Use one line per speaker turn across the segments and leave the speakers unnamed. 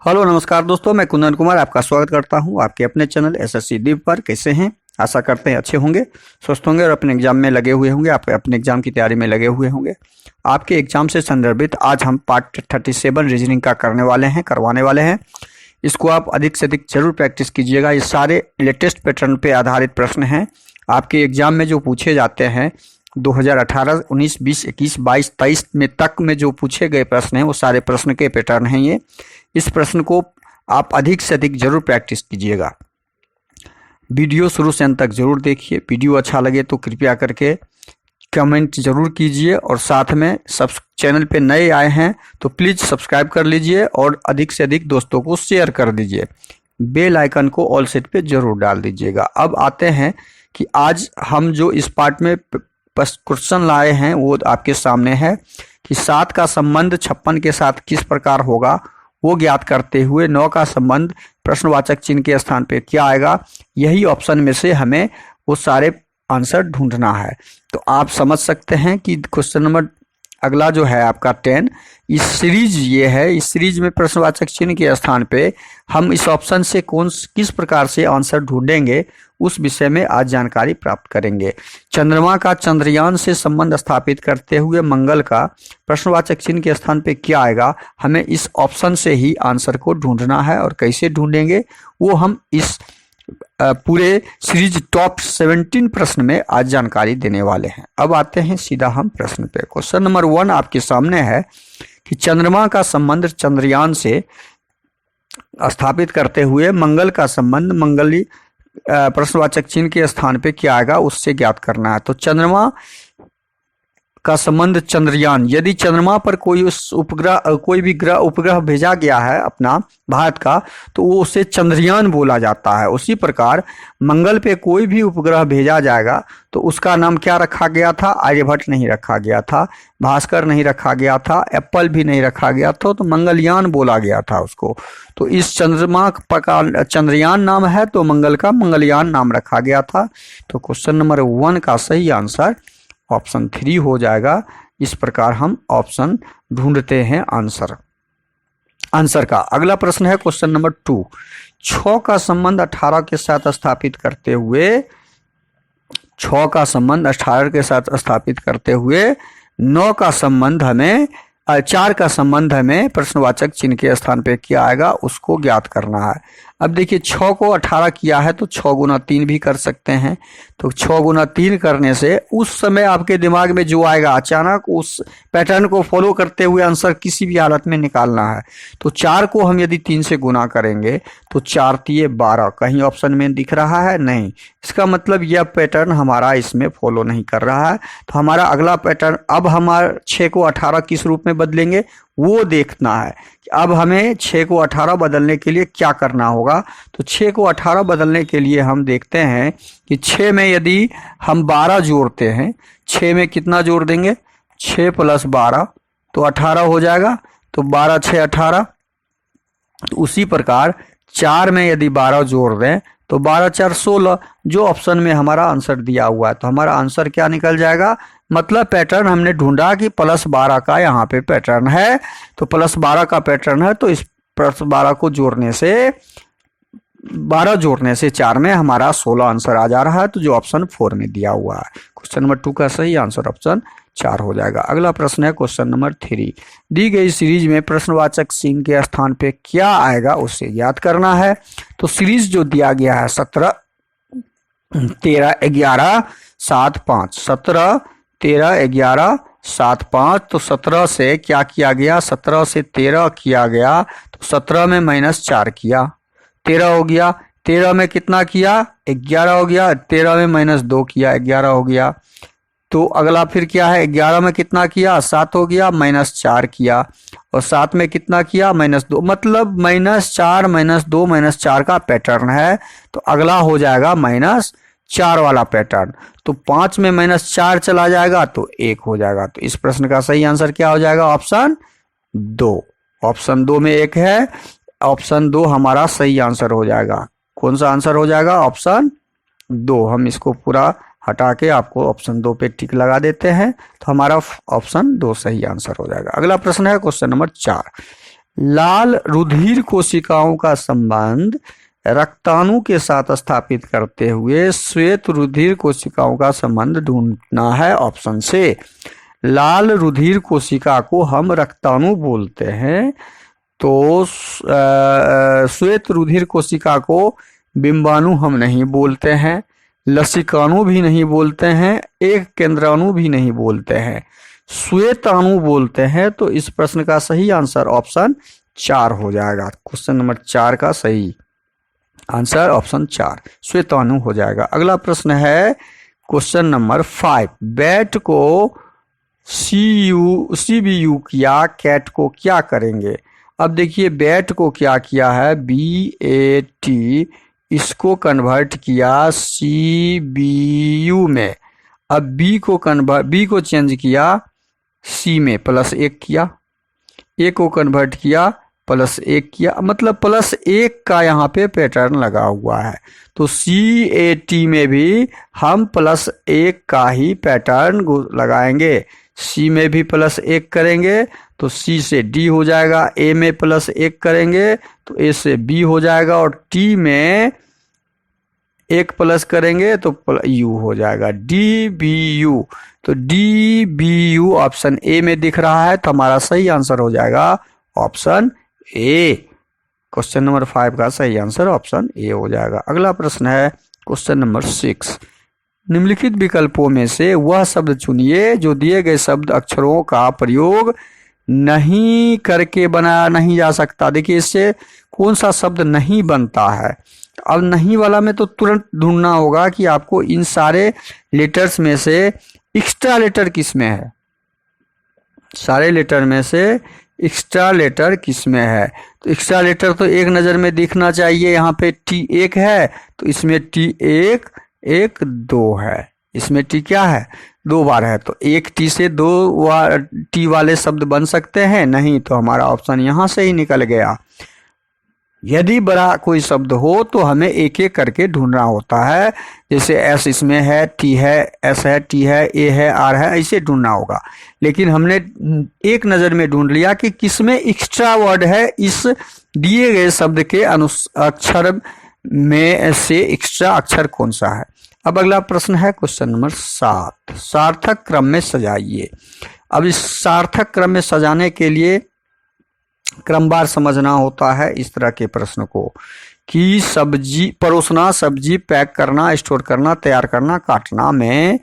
Hello नमस्कार दोस्तों, मैं कुंदन कुमार आपका स्वागत करता हूं आपके अपने चैनल एसएससी दीप पर। कैसे हैं? आशा करते हैं अच्छे होंगे, स्वस्थ होंगे और अपने एग्जाम में लगे हुए होंगे। आप अपने एग्जाम की तैयारी में लगे हुए होंगे। आपके एग्जाम से संदर्भित आज हम पार्ट 37 रीजनिंग का करवाने वाले हैं। इसको आप अधिक से अधिक जरूर प्रैक्टिस कीजिएगा। ये सारे लेटेस्ट पैटर्न पे आधारित प्रश्न हैं। आपके एग्जाम में जो पूछे जाते हैं 2018, 19, 20, 21, 22, 23 में तक में जो पूछे गए प्रश्न हैं वो सारे प्रश्न के पैटर्न हैं ये। इस प्रश्न को आप अधिक से अधिक जरूर प्रैक्टिस कीजिएगा। वीडियो शुरू से अंत तक जरूर देखिए। वीडियो अच्छा लगे तो कृपया करके कमेंट जरूर कीजिए और साथ में सब चैनल पे नए आए हैं तो प्लीज़ सब्सक्राइब कर लीजिए और अधिक से अधिक दोस्तों को शेयर कर दीजिए। बेल आइकन को ऑल सेट पे जरूर डाल दीजिएगा। अब आते हैं कि आज हम जो इस पार्ट में क्वेश्चन लाए हैं वो आपके सामने है कि 7 का संबंध 56 के साथ किस प्रकार होगा वो ज्ञात करते हुए 9 का संबंध प्रश्नवाचक चिन्ह के स्थान पे क्या आएगा। यही ऑप्शन में से हमें वो सारे आंसर ढूंढना है। तो आप समझ सकते हैं कि क्वेश्चन नंबर अगला जो है आपका 10, इस सीरीज ये है। इस सीरीज में प्रश्नवाचक चिन्ह के स्थान पे हम इस ऑप्शन से किस प्रकार से आंसर ढूंढेंगे उस विषय में आज जानकारी प्राप्त करेंगे। चंद्रमा का चंद्रयान से संबंध स्थापित करते हुए मंगल का प्रश्नवाचक चिन्ह के स्थान पे क्या आएगा, हमें इस ऑप्शन से ही आंसर को ढूंढना है। और कैसे ढूंढेंगे वो हम इस पूरे सीरीज टॉप 17 प्रश्न में आज जानकारी देने वाले हैं। अब आते हैं सीधा हम प्रश्न पे। क्वेश्चन नंबर 1 आपके सामने है कि चंद्रमा का संबंध चंद्रयान से स्थापित करते हुए मंगल का संबंध मंगली प्रश्नवाचक चिन्ह के स्थान पे क्या आएगा उससे ज्ञात करना है। तो चंद्रमा का संबंध चंद्रयान, यदि चंद्रमा पर कोई भी उपग्रह भेजा गया है अपना भारत का तो वो उसे चंद्रयान बोला जाता है। उसी प्रकार मंगल पे कोई भी उपग्रह भेजा जाएगा तो उसका नाम क्या रखा गया था? आर्यभट्ट नहीं रखा गया था, भास्कर नहीं रखा गया था, एप्पल भी नहीं रखा गया था, तो मंगलयान बोला गया था उसको। तो इस चंद्रमा का चंद्रयान नाम है तो मंगल का मंगलयान नाम रखा गया था। तो क्वेश्चन नंबर 1 का सही आंसर ऑप्शन 3 हो जाएगा। इस प्रकार हम ऑप्शन ढूंढते हैं आंसर का। अगला प्रश्न है क्वेश्चन नंबर 2, 6 का संबंध 18 के साथ स्थापित करते हुए 6 का संबंध 18 के साथ स्थापित करते हुए 9 का संबंध हमें 4 का संबंध हमें प्रश्नवाचक चिन्ह के स्थान पे क्या आएगा उसको ज्ञात करना है। अब देखिए 6 को 18 किया है तो 6 गुना 3 भी कर सकते हैं। तो 6 गुना 3 करने से उस समय आपके दिमाग में जो आएगा अचानक उस पैटर्न को फॉलो करते हुए आंसर किसी भी हालत में निकालना है। तो 4 को हम यदि 3 से गुना करेंगे तो 4 तिये 12, कहीं ऑप्शन में दिख रहा है? नहीं। इसका मतलब यह पैटर्न हमारा इसमें फॉलो नहीं कर रहा है। तो हमारा अगला पैटर्न, अब हमारा 6 को 18 किस रूप में बदलेंगे वो देखना है। अब हमें 6 को 18 बदलने के लिए क्या करना होगा। तो 6 को 18 बदलने के लिए हम देखते हैं कि 6 में यदि हम 12 जोड़ते हैं, 6 में कितना जोड़ देंगे? 6 + 12 तो 18 हो जाएगा। तो 12 6 18। तो उसी प्रकार 4 में यदि 12 जोड़ दें तो 12 4 16, जो ऑप्शन में हमारा आंसर दिया हुआ है। तो हमारा आंसर क्या निकल जाएगा? मतलब पैटर्न हमने ढूंढा कि +12 का यहाँ पे पैटर्न है। तो +12 का पैटर्न है तो इस +12 को जोड़ने से 12 जोड़ने से 4 में हमारा 16 आंसर आ जा रहा है। तो जो ऑप्शन 4 में दिया हुआ है क्वेश्चन नंबर 2 का सही आंसर ऑप्शन 4 हो जाएगा। अगला प्रश्न है क्वेश्चन नंबर 3, दी गई सीरीज में प्रश्नवाचक चिन्ह के स्थान पे क्या आएगा उसे ज्ञात करना है। तो सीरीज जो दिया गया है 17 13 11 7 5, 17 13 11 7 5। तो 17 से क्या किया गया? 17 से 13 किया गया तो 17 में -4 किया, 13 हो गया। 13 में कितना किया? 11 हो गया। 13 में -2 किया, 11 हो गया। तो अगला फिर क्या है? 11 में कितना किया? 7 हो गया, -4 किया और 7 में कितना किया? -2। मतलब -4 -2 -4 का पैटर्न है। तो अगला हो जाएगा -4 वाला पैटर्न। तो 5 में -4 चला जाएगा तो 1 हो जाएगा। तो इस प्रश्न का सही आंसर क्या हो जाएगा? ऑप्शन 2। ऑप्शन 2 में 1 है। ऑप्शन 2 हमारा सही आंसर हो जाएगा। कौन सा आंसर हो जाएगा? ऑप्शन 2। हम इसको पूरा हटा के आपको ऑप्शन 2 पे टिक लगा देते हैं तो हमारा ऑप्शन 2 सही आंसर हो जाएगा। अगला प्रश्न है क्वेश्चन नंबर 4, लाल रुधिर कोशिकाओं का संबंध रक्ताणु के साथ स्थापित करते हुए श्वेत रुधिर कोशिकाओं का संबंध ढूंढना है। ऑप्शन से लाल रुधिर कोशिका को हम रक्ताणु बोलते हैं, तो श्वेत रुधिर कोशिका को बिंबाणु हम नहीं बोलते हैं, लसिकाणु भी नहीं बोलते हैं, एक केंद्राणु भी नहीं बोलते हैं, श्वेताणु बोलते हैं। तो इस प्रश्न का सही आंसर ऑप्शन 4 हो जाएगा। क्वेश्चन नंबर 4 का सही आंसर ऑप्शन 4 श्वेताणु हो जाएगा। अगला प्रश्न है क्वेश्चन नंबर 5। बैट को CBU किया, कैट को क्या करेंगे? अब देखिए बैट को क्या किया है, BAT, इसको कन्वर्ट किया CBU में। अब B को चेंज किया C में, +1 किया, A को कन्वर्ट किया +1 किया, मतलब +1 का यहाँ पे पैटर्न लगा हुआ है। तो CAT में भी हम +1 का ही पैटर्न लगाएंगे। C में भी +1 करेंगे तो C से D हो जाएगा, A में +1 करेंगे तो A से B हो जाएगा, और T में 1 प्लस करेंगे तो U हो जाएगा, DBU। तो DBU ऑप्शन A में दिख रहा है, तो हमारा सही आंसर हो जाएगा ऑप्शन A। क्वेश्चन नंबर 5 का सही आंसर ऑप्शन A हो जाएगा। अगला प्रश्न है क्वेश्चन नंबर 6। निम्नलिखित विकल्पों में से वह शब्द चुनिए जो दिए गए शब्द अक्षरों का प्रयोग नहीं करके बनाया नहीं जा सकता। देखिए इससे कौन सा शब्द नहीं बनता है। अब नहीं वाला में तो तुरंत ढूंढना होगा कि आपको इन सारे लेटर्स में से एक्स्ट्रा लेटर किस में है। सारे लेटर में से एक्स्ट्रा लेटर किस में है, तो एक्स्ट्रा लेटर तो एक नज़र में दिखना चाहिए। यहाँ पे T1 है तो इसमें T1 1 2 है, इसमें T क्या है 2 बार है, तो एक T से 2 T वाले शब्द बन सकते हैं, नहीं तो हमारा ऑप्शन यहाँ से ही निकल गया। यदि बड़ा कोई शब्द हो तो हमें एक एक करके ढूंढना होता है, जैसे S इसमें है, T है, S है, T है, A है, R है, ऐसे ढूंढना होगा। लेकिन हमने एक नज़र में ढूंढ लिया कि किसमें एक्स्ट्रा वर्ड है, इस दिए गए शब्द के अक्षर में से एक्स्ट्रा अक्षर कौन सा है। अब अगला प्रश्न है क्वेश्चन नंबर 7। सार्थक क्रम में सजाइए। अब इस सार्थक क्रम में सजाने के लिए क्रमवार समझना होता है इस तरह के प्रश्न को, कि सब्जी परोसना, सब्जी पैक करना, स्टोर करना, तैयार करना, काटना में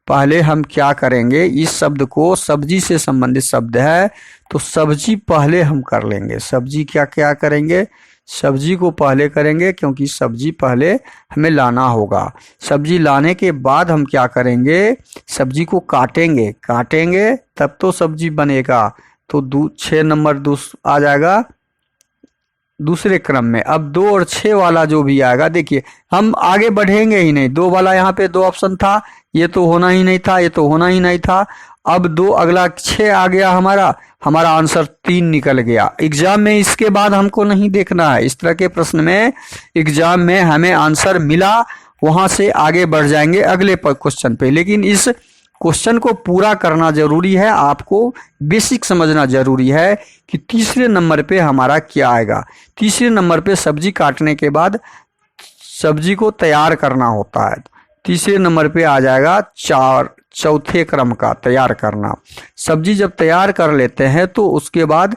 पहले हम क्या करेंगे, इस शब्द को सब्जी से संबंधित शब्द है तो सब्जी पहले हम कर लेंगे। सब्जी क्या क्या करेंगे, सब्जी को पहले करेंगे क्योंकि सब्जी पहले हमें लाना होगा। सब्जी लाने के बाद हम क्या करेंगे, सब्जी को काटेंगे, काटेंगे तब तो सब्जी बनेगा। तो 6 नंबर आ जाएगा दूसरे क्रम में। अब 2 और 6 वाला जो भी आएगा, देखिए हम आगे बढ़ेंगे ही नहीं। 2 वाला यहाँ पे 2 ऑप्शन था, ये तो होना ही नहीं था, ये तो होना ही नहीं था। अब 2 अगला 6 आ गया, हमारा आंसर 3 निकल गया। एग्जाम में इसके बाद हमको नहीं देखना है। इस तरह के प्रश्न में एग्जाम में हमें आंसर मिला, वहां से आगे बढ़ जाएंगे अगले क्वेश्चन पे। लेकिन इस क्वेश्चन को पूरा करना जरूरी है, आपको बेसिक समझना जरूरी है कि तीसरे नंबर पे हमारा क्या आएगा। तीसरे नंबर पे सब्जी काटने के बाद सब्जी को तैयार करना होता है। तीसरे नंबर पे आ जाएगा चौथे क्रम का तैयार करना। सब्जी जब तैयार कर लेते हैं तो उसके बाद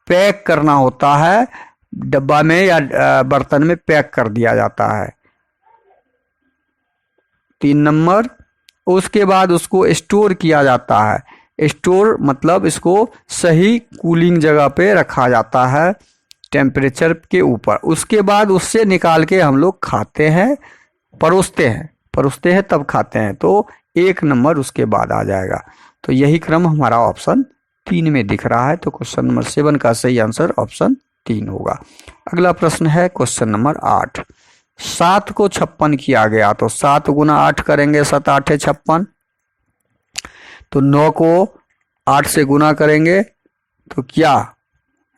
पैक करना होता है, डब्बा में या बर्तन में पैक कर दिया जाता है। 3 नंबर, उसके बाद उसको स्टोर किया जाता है। स्टोर मतलब इसको सही कूलिंग जगह पे रखा जाता है, टेम्परेचर के ऊपर। उसके बाद उससे निकाल के हम लोग खाते हैं, परोसते हैं तब खाते हैं। तो 1 नंबर उसके बाद आ जाएगा। तो यही क्रम हमारा ऑप्शन 3 में दिख रहा है। तो क्वेश्चन नंबर 7 का सही आंसर ऑप्शन 3 होगा। अगला प्रश्न है क्वेश्चन नंबर 8। 7 को 56 किया गया, तो 7 गुना 8 करेंगे, 7 8 56। तो 9 को 8 से गुना करेंगे तो क्या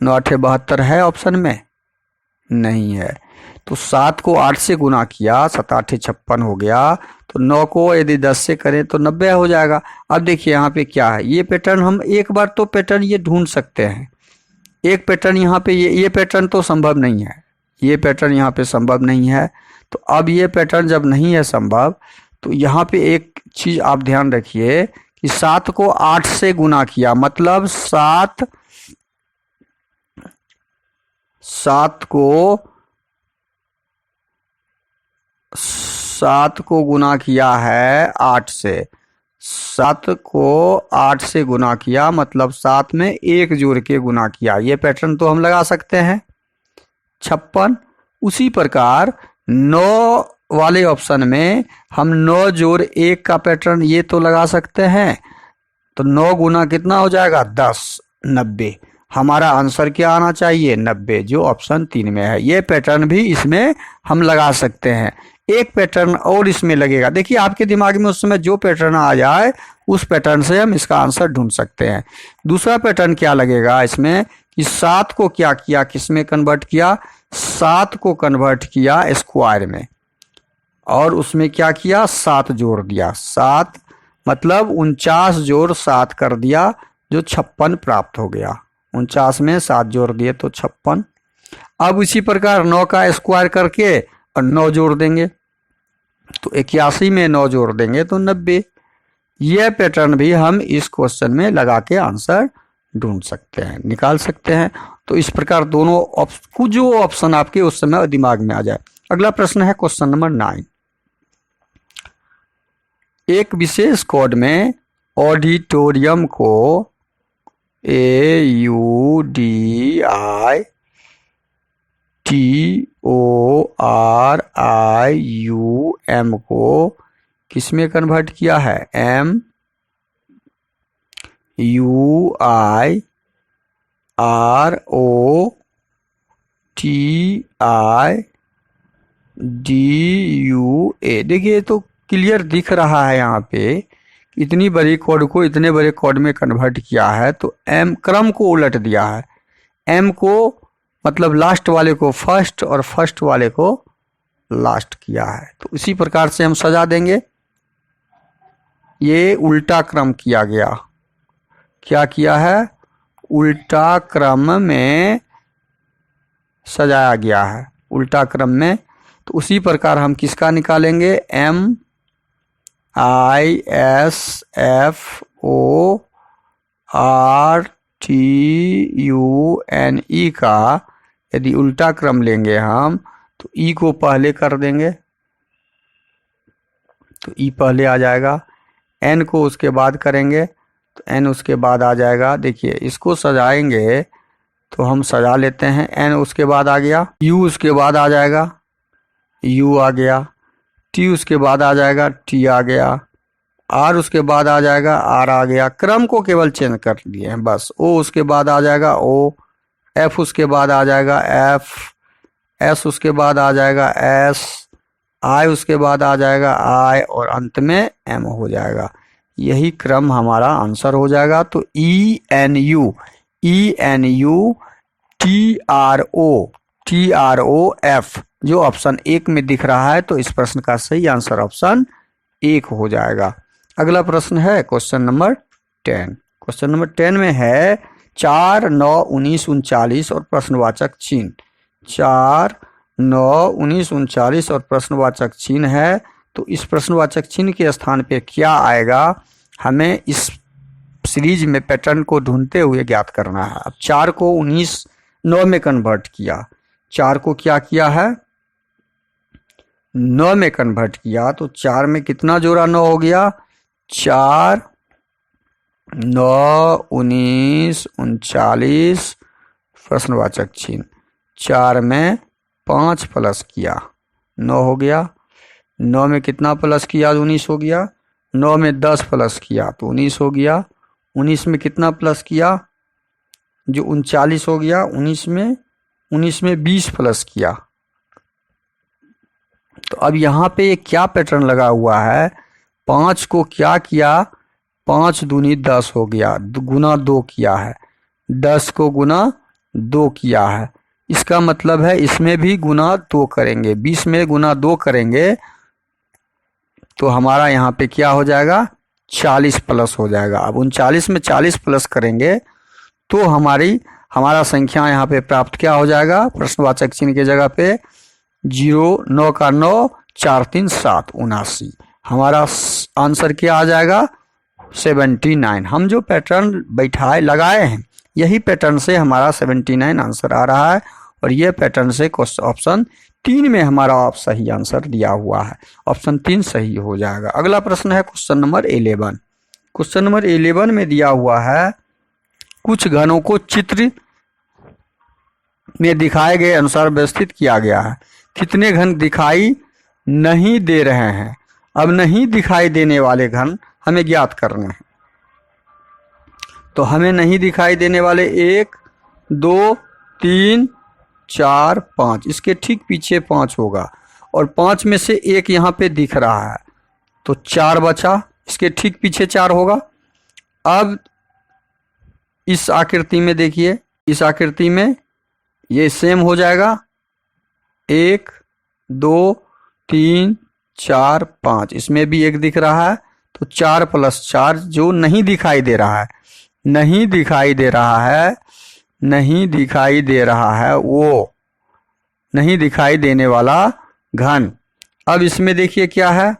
9 8 72 है ऑप्शन में? नहीं है। तो 7 को 8 से गुना किया, 7 8 56 हो गया। तो 9 को यदि 10 से करें तो 90 हो जाएगा। अब देखिए यहाँ पे क्या है, ये पैटर्न हम एक बार तो पैटर्न ये ढूंढ सकते हैं। एक पैटर्न यहाँ पे ये पैटर्न तो संभव नहीं है, ये पैटर्न यहाँ पे संभव नहीं है। तो अब ये पैटर्न जब नहीं है संभव, तो यहाँ पे एक चीज आप ध्यान रखिए कि 7 को 8 से गुना किया, मतलब 7 को गुना किया है 8 से, 7 को 8 से गुना किया, मतलब 7 में 1 जोड़ के गुना किया। ये पैटर्न तो हम लगा सकते हैं 56। उसी प्रकार 9 वाले ऑप्शन में हम 9 जोड़ 1 का पैटर्न ये तो लगा सकते हैं। तो 9 गुना कितना हो जाएगा 10, 90। हमारा आंसर क्या आना चाहिए 90, जो ऑप्शन 3 में है। ये पैटर्न भी इसमें हम लगा सकते हैं। एक पैटर्न और इसमें लगेगा, देखिए आपके दिमाग में उस समय जो पैटर्न आ जाए उस पैटर्न से हम इसका आंसर ढूंढ सकते हैं। दूसरा पैटर्न क्या लगेगा इसमें कि 7 को क्या किया, किस में कन्वर्ट किया, 7 को कन्वर्ट किया स्क्वायर में, और उसमें क्या किया 7 जोड़ दिया। 7 मतलब 49 जोड़ 7 कर दिया, जो 56 प्राप्त हो गया। 49 में 7 जोड़ दिए तो 56। अब इसी प्रकार 9 का स्क्वायर करके और 9 जोड़ देंगे, तो 81 में 9 जोड़ देंगे तो 90। यह पैटर्न भी हम इस क्वेश्चन में लगा के आंसर ढूंढ सकते हैं, निकाल सकते हैं। तो इस प्रकार दोनों जो ऑप्शन आपके उस समय दिमाग में आ जाए। अगला प्रश्न है क्वेश्चन नंबर 9। एक विशेष कोड में ऑडिटोरियम को AUDITORIUM को किस में कन्वर्ट किया है, MUIROTIDUA। देखिए तो क्लियर दिख रहा है यहाँ पे, इतनी बड़ी कोड को इतने बड़े कोड में कन्वर्ट किया है। तो एम क्रम को उलट दिया है, एम को मतलब लास्ट वाले को फर्स्ट और फर्स्ट वाले को लास्ट किया है। तो इसी प्रकार से हम सजा देंगे, ये उल्टा क्रम किया गया। क्या किया है, उल्टा क्रम में सजाया गया है, उल्टा क्रम में। तो उसी प्रकार हम किसका निकालेंगे, MISFORTUNE का यदि उल्टा क्रम लेंगे हम, तो ई को पहले कर देंगे, तो ई पहले आ जाएगा। एन को उसके बाद करेंगे, तो एन उसके बाद आ जाएगा। देखिए इसको सजाएंगे तो हम सजा लेते हैं, एन उसके बाद आ गया, यू उसके बाद आ जाएगा, यू आ गया, टी उसके बाद आ जाएगा, टी आ गया, आर उसके बाद आ जाएगा, आर आ गया। क्रम को केवल चेंज कर दिए हैं बस। ओ उसके बाद आ जाएगा, ओ, एफ उसके बाद आ जाएगा, एफ, एस उसके बाद आ जाएगा, एस, आई उसके बाद आ जाएगा, आई, और अंत में एम हो जाएगा। यही क्रम हमारा आंसर हो जाएगा। तो ENU TROF जो ऑप्शन 1 में दिख रहा है, तो इस प्रश्न का सही आंसर ऑप्शन 1 हो जाएगा। अगला प्रश्न है क्वेश्चन नंबर 10। क्वेश्चन नंबर 10 में है 4, 9, 19, 39 और प्रश्नवाचक चिन्ह। 4, 9, 19, 39 और प्रश्नवाचक चिन्ह है। तो इस प्रश्नवाचक चिन्ह के स्थान पे क्या आएगा, हमें इस सीरीज में पैटर्न को ढूंढते हुए ज्ञात करना है। अब 4 को 19 9 में कन्वर्ट किया, 4 को क्या किया है 9 में कन्वर्ट किया, तो 4 में कितना जोड़ा 9 हो गया, 4, 9, 19, 39 प्रश्नवाचक चिन्ह। 4 में 5 प्लस किया 9 हो गया, 9 में कितना प्लस किया 19 हो गया, 9 में 10 प्लस किया तो 19 हो गया, 19 में कितना प्लस किया जो 39 हो गया, 19 में 20 प्लस किया। तो अब यहाँ पे क्या पैटर्न लगा हुआ है, 5 को क्या किया, 5 दूनी 10 हो गया, गुना 2 किया है, 10 को गुना 2 किया है। इसका मतलब है इसमें भी गुना 2 करेंगे, 20 में गुना 2 करेंगे तो हमारा यहाँ पे क्या हो जाएगा 40 प्लस हो जाएगा। अब 39 में 40 प्लस करेंगे तो हमारा संख्या यहाँ पे प्राप्त क्या हो जाएगा, प्रश्नवाचक चिन्ह की जगह पे 0, 9 का 9, 4 3 7 79। हमारा आंसर क्या आ जाएगा, 79। हम जो पैटर्न बैठाए लगाए हैं यही पैटर्न से हमारा 79 आंसर आ रहा है, और ये पैटर्न से ऑप्शन 3 में हमारा सही आंसर दिया हुआ है। ऑप्शन 3 सही हो जाएगा। अगला प्रश्न है क्वेश्चन नंबर 11। क्वेश्चन नंबर 11 में दिया हुआ है कुछ घनों को चित्र में दिखाए गए अनुसार व्यवस्थित किया गया है। कितने घन दिखाई नहीं दे रहे हैं। अब नहीं दिखाई देने वाले घन हमें ज्ञात करने हैं। तो हमें नहीं दिखाई देने वाले 1 2 3 4 5, इसके ठीक पीछे 5 होगा, और 5 में से 1 यहाँ पे दिख रहा है तो 4 बचा, इसके ठीक पीछे 4 होगा। अब इस आकृति में देखिए, इस आकृति में ये सेम हो जाएगा, 1 2 3 4 5, इसमें भी 1 दिख रहा है तो 4 + 4 जो नहीं दिखाई दे रहा है, नहीं दिखाई दे रहा है, नहीं दिखाई दे रहा है, वो नहीं दिखाई देने वाला घन। अब इसमें देखिए क्या है,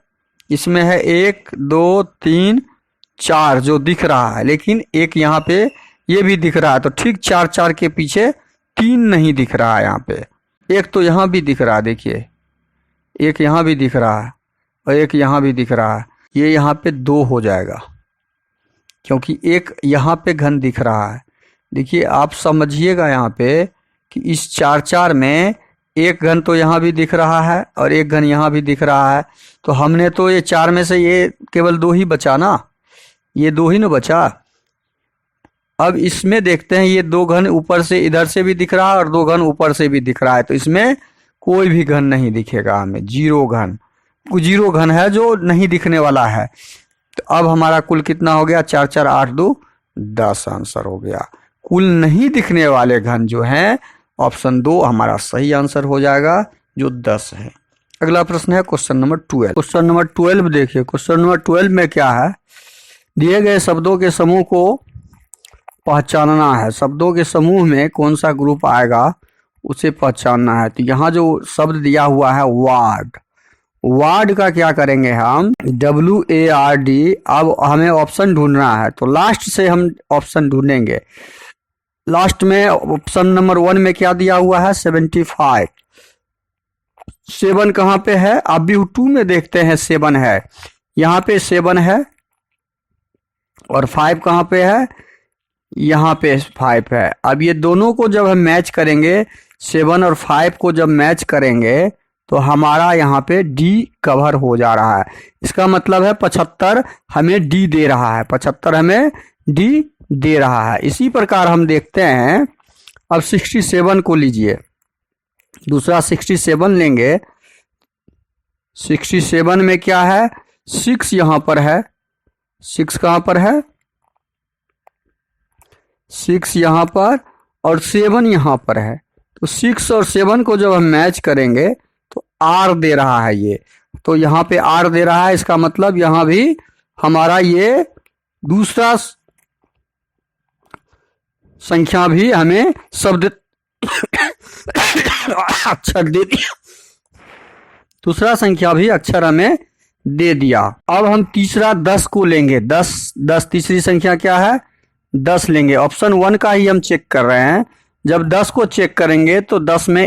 इसमें है 1 2 3 4 जो दिख रहा है, लेकिन एक यहाँ पे ये भी दिख रहा है, तो ठीक 4 4 के पीछे 3 नहीं दिख रहा है। यहाँ पे 1 तो यहाँ भी दिख रहा है, देखिए 1 यहाँ भी दिख रहा है और 1 यहाँ भी दिख रहा है, ये यहाँ पे 2 हो जाएगा क्योंकि 1 यहाँ पे घन दिख रहा है। देखिए आप समझिएगा यहाँ पे कि इस 4 4 में 1 घन तो यहाँ भी दिख रहा है और 1 घन यहाँ भी दिख रहा है, तो हमने तो ये 4 में से ये केवल 2 ही बचा ना, ये 2 ही ना बचा। अब इसमें देखते हैं, ये 2 घन ऊपर से इधर से भी दिख रहा है और 2 घन ऊपर से भी दिख रहा है, तो इसमें कोई भी घन नहीं दिखेगा हमें, 0 घन, 0 घन है जो नहीं दिखने वाला है। तो अब हमारा कुल कितना हो गया, 4 4 8 2 10 आंसर हो गया। कुल नहीं दिखने वाले घन जो हैं ऑप्शन 2 हमारा सही आंसर हो जाएगा, जो 10 है। अगला प्रश्न है क्वेश्चन नंबर 12। क्वेश्चन नंबर 12 देखिए, क्वेश्चन नंबर 12 में क्या है, दिए गए शब्दों के समूह को पहचानना है। शब्दों के समूह में कौन सा ग्रुप आएगा उसे पहचानना है। तो यहाँ जो शब्द दिया हुआ है वार्ड, वार्ड का क्या करेंगे हम, WARD। अब हमें ऑप्शन ढूंढना है, तो लास्ट से हम ऑप्शन ढूंढेंगे। लास्ट में ऑप्शन नंबर 1 में क्या दिया हुआ है, 75। 7 कहाँ पे है, अब भी 2 में देखते हैं 7 है, यहाँ पे 7 है, और 5 कहाँ पे है, यहाँ पे 5 है। अब ये दोनों को जब हम मैच करेंगे, 7 और 5 को जब मैच करेंगे तो हमारा यहाँ पे D कवर हो जा रहा है। इसका मतलब है 75 हमें D दे रहा है, 75 हमें D दे रहा है। इसी प्रकार हम देखते हैं, अब 67 को लीजिए, दूसरा 67 लेंगे। 67 में क्या है, 6 यहाँ पर है, 6 कहाँ पर है, 6 यहाँ पर और 7 यहाँ पर है। तो 6 और 7 को जब हम मैच करेंगे तो R दे रहा है ये, तो यहाँ पे R दे रहा है, इसका मतलब यहाँ भी हमारा ये दूसरा संख्या भी हमें शब्द अक्षर दे दिया, दूसरा संख्या भी अक्षर हमें दे दिया। अब हम तीसरा 10 को लेंगे, 10 तीसरी संख्या क्या है, 10 लेंगे। ऑप्शन 1 का ही हम चेक कर रहे हैं। जब 10 को चेक करेंगे तो 10 में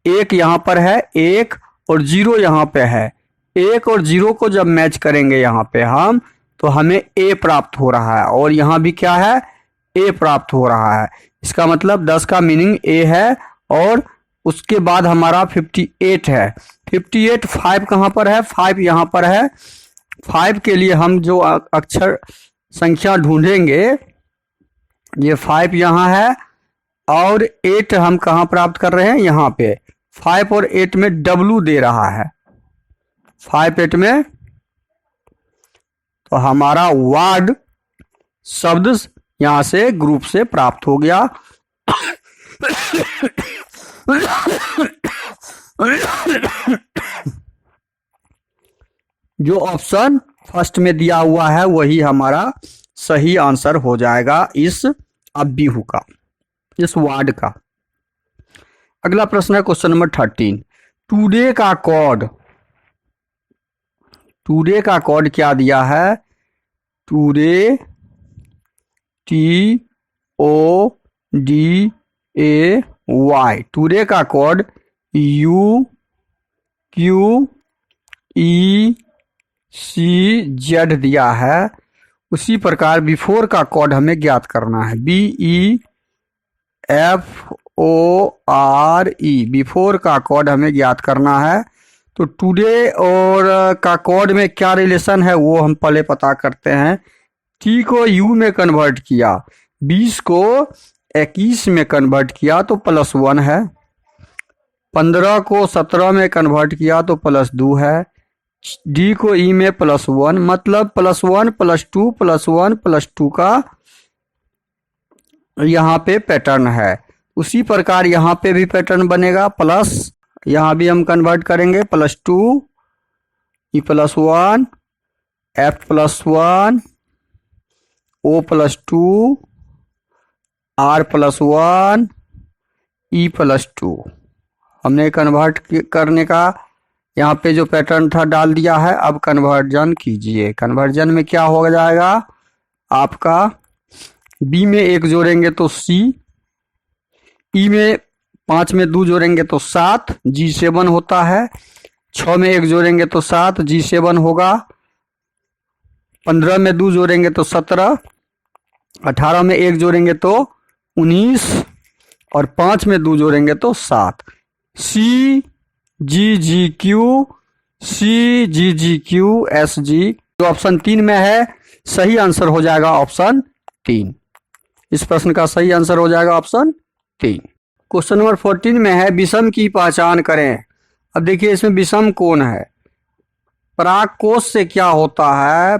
1 यहाँ पर है, 1 और 0 यहाँ पे है। 1 और 0 को जब मैच करेंगे यहाँ पे हम, तो हमें A प्राप्त हो रहा है, और यहाँ भी क्या है, A प्राप्त हो रहा है। इसका मतलब 10 का मीनिंग A है, और उसके बाद हमारा 58 है। 58 5 कहाँ पर है, 5 यहाँ पर है। 5 के लिए हम जो अक्षर संख्या ढूंढेंगे, ये 5 यहाँ है, और 8 हम कहाँ प्राप्त कर रहे हैं, यहाँ पे। 5 और 8 में W दे रहा है, 5 8 में, तो हमारा वार्ड शब्द यहां से ग्रुप से प्राप्त हो गया। जो ऑप्शन फर्स्ट में दिया हुआ है वही हमारा सही आंसर हो जाएगा इस अब बिहू का, इस वार्ड का। अगला प्रश्न है क्वेश्चन नंबर 13। टुडे का कोड, टुडे का कोड क्या दिया है? टुडे, TODAY, टुडे का कोड UQECZ दिया है। उसी प्रकार बिफोर का कोड हमें ज्ञात करना है, BEFORE, बिफोर का कोड हमें ज्ञात करना है। तो टुडे और का कोड में क्या रिलेशन है वो हम पहले पता करते हैं। T को U में कन्वर्ट किया, 20 को 21 में कन्वर्ट किया तो +1 है, 15 को 17 में कन्वर्ट किया तो +2 है, D को E में +1, मतलब +1 +2 +1 +2 का यहाँ पे पैटर्न है। उसी प्रकार यहाँ पे भी पैटर्न बनेगा, प्लस यहाँ भी हम कन्वर्ट करेंगे, +2 E +1 F +1 O +2 R +1 E +2। हमने कन्वर्ट करने का यहाँ पे जो पैटर्न था डाल दिया है। अब कन्वर्जन कीजिए। कन्वर्जन में क्या हो जाएगा आपका? B में 1 जोड़ेंगे तो C, E में 5 में 2 जोड़ेंगे तो 7, G7 होता है। 6 में 1 जोड़ेंगे तो 7, G7 होगा। 15 में 2 जोड़ेंगे तो 17, 18 में 1 जोड़ेंगे तो 19 और 5 में 2 जोड़ेंगे तो 7। CGGQ जो ऑप्शन 3 में है, सही आंसर हो जाएगा ऑप्शन 3। इस प्रश्न का सही आंसर हो जाएगा ऑप्शन 3। क्वेश्चन नंबर 14 में है विषम की पहचान करें। अब देखिए इसमें विषम कौन है? परागकोश से क्या होता है,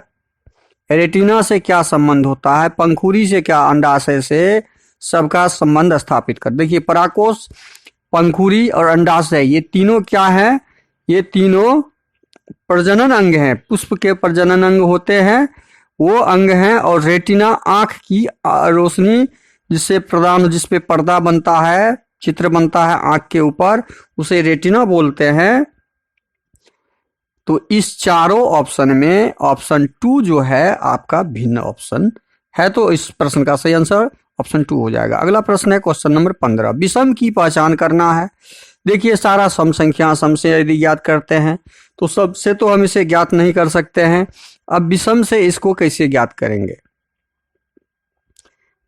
रेटिना से क्या संबंध होता है, पंखुड़ी से क्या, अंडाशय से, सबका संबंध स्थापित कर। देखिए परागकोश, पंखुड़ी और अंडाशय ये तीनों क्या है? ये तीनों प्रजनन अंग हैं। पुष्प के प्रजनन अंग होते हैं वो अंग हैं। और रेटिना आंख की रोशनी जिससे प्रदान, जिस पे पर्दा बनता है, चित्र बनता है आंख के ऊपर, उसे रेटिना बोलते हैं। तो इस चारों ऑप्शन में ऑप्शन 2 जो है आपका भिन्न ऑप्शन है। तो इस प्रश्न का सही आंसर ऑप्शन 2 हो जाएगा। अगला प्रश्न है क्वेश्चन नंबर 15। विषम की पहचान करना है। देखिए सारा सम संख्या, सम से यदि ज्ञात करते हैं तो सबसे तो हम इसे ज्ञात नहीं कर सकते हैं। अब विषम से इसको कैसे ज्ञात करेंगे?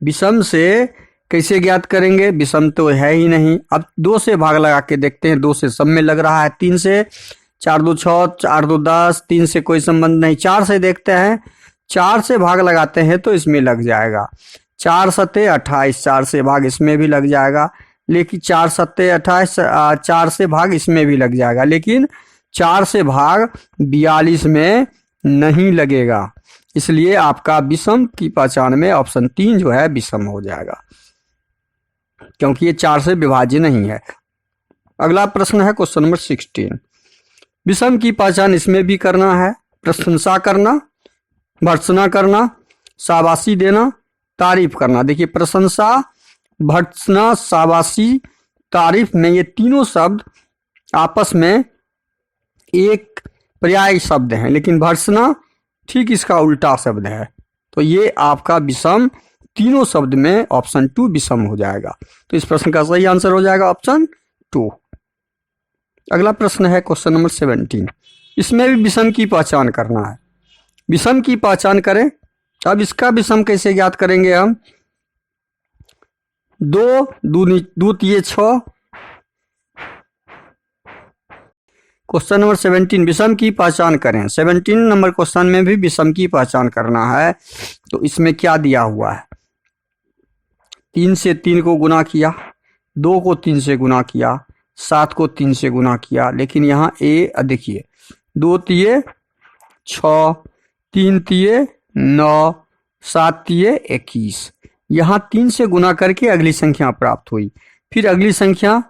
विषम से कैसे ज्ञात करेंगे? विषम तो है ही नहीं। अब 2 से भाग लगा के देखते हैं। 2 से सब में लग रहा है, 3 से 4 2 6, 4 2 10, 3 से कोई संबंध नहीं। 4 से देखते हैं, 4 से भाग लगाते हैं तो इसमें लग जाएगा। 4 सत्ते 28, 4 से भाग इसमें भी लग जाएगा। लेकिन 4 सत्ते 28, 4 से भाग इसमें भी लग जाएगा। लेकिन 4 से भाग 42 में नहीं लगेगा। इसलिए आपका विषम की पहचान में ऑप्शन 3 जो है विषम हो जाएगा, क्योंकि ये 4 से विभाज्य नहीं है। अगला प्रश्न है क्वेश्चन नंबर 16। विषम की पहचान इसमें भी करना है। प्रशंसा करना, भर्त्सना करना, शाबाशी देना, तारीफ करना। देखिए प्रशंसा, भर्त्सना, शाबाशी, तारीफ में ये तीनों शब्द आपस में एक पर्याय शब्द हैं, लेकिन भर्त्सना ठीक इसका उल्टा शब्द है। तो ये आपका विषम तीनों शब्द में ऑप्शन 2 विषम हो जाएगा। तो इस प्रश्न का सही आंसर हो जाएगा ऑप्शन 2। अगला प्रश्न है क्वेश्चन नंबर 17। इसमें भी विषम की पहचान करना है। विषम की पहचान करें। अब इसका विषम कैसे ज्ञात करेंगे हम? 2 2 तिये 6। क्वेश्चन नंबर 17 विषम की पहचान करें। 17 नंबर क्वेश्चन में भी विषम की पहचान करना है। तो इसमें क्या दिया हुआ है? 3 से 3 को गुना किया, 2 को 3 से गुना किया, 7 को 3 से गुना किया। लेकिन यहाँ देखिए 2 तिये 6, 3 तिये 9, 7 तिये 21। यहाँ 3 से गुना करके अगली संख्या प्राप्त हुई। फिर अगली संख्या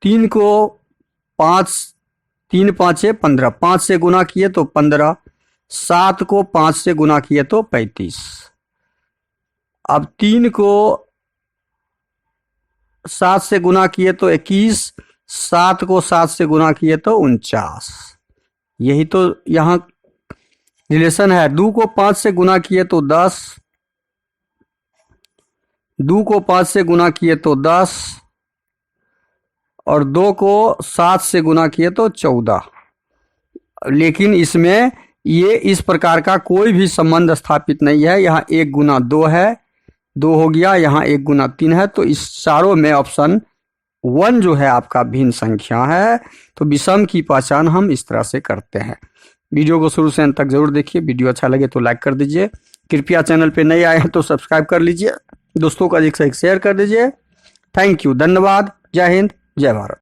3 को 5, 3 5 15, 5 से गुना किए तो 15, 7 को 5 से गुना किए तो 35। अब 3 को 7 से गुना किए तो 21, 7 को 7 से गुना किए तो 49। यही तो यहाँ रिलेशन है। 2 को 5 से गुना किए तो 10, 2 को 5 से गुना किए तो 10 और 2 को 7 से गुना किए तो 14। लेकिन इसमें ये इस प्रकार का कोई भी संबंध स्थापित नहीं है। यहाँ 1 गुना 2 है, 2 हो गया, यहाँ 1 गुना 3 है। तो इस चारों में ऑप्शन 1 जो है आपका भिन्न संख्या है। तो विषम की पहचान हम इस तरह से करते हैं। वीडियो को शुरू से अंत तक जरूर देखिए। वीडियो अच्छा लगे तो लाइक कर दीजिए। कृपया चैनल पे नए आए हैं तो सब्सक्राइब कर लीजिए। दोस्तों को अधिक से अधिक शेयर कर दीजिए। थैंक यू, धन्यवाद। जय हिंद, जय भारत।